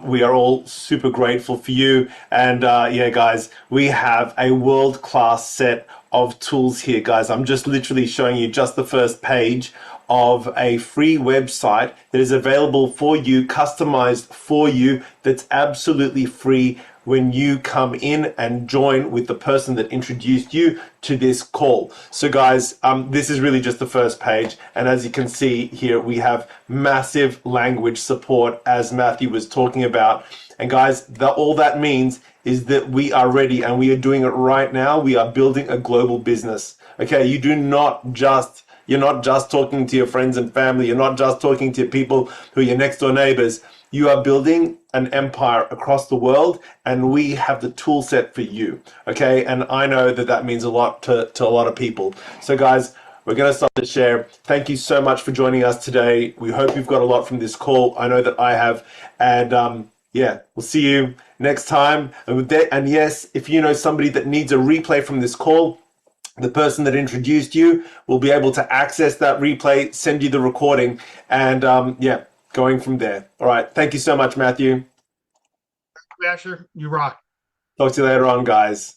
We are all super grateful for you. And yeah, guys, we have a world-class set of tools here, guys. I'm just literally showing you just the first page of a free website that is available for you, customized for you, that's absolutely free when you come in and join with the person that introduced you to this call. So guys, this is really just the first page. And as you can see here, we have massive language support, as Matthew was talking about. And guys, all that means is that we are ready and we are doing it right now. We are building a global business. Okay, you're not just talking to your friends and family. You're not just talking to people who are your next door neighbors. You are building an empire across the world, and we have the tool set for you. Okay, and I know that means a lot to a lot of people. So guys, we're going to start the share. Thank you so much for joining us today. We hope you've got a lot from this call. I know that I have. And yeah, we'll see you next time. And yes, if you know somebody that needs a replay from this call, the person that introduced you will be able to access that replay, send you the recording, and yeah, going from there. All right. Thank you so much, Matthew. Asher, you rock. Talk to you later on, guys.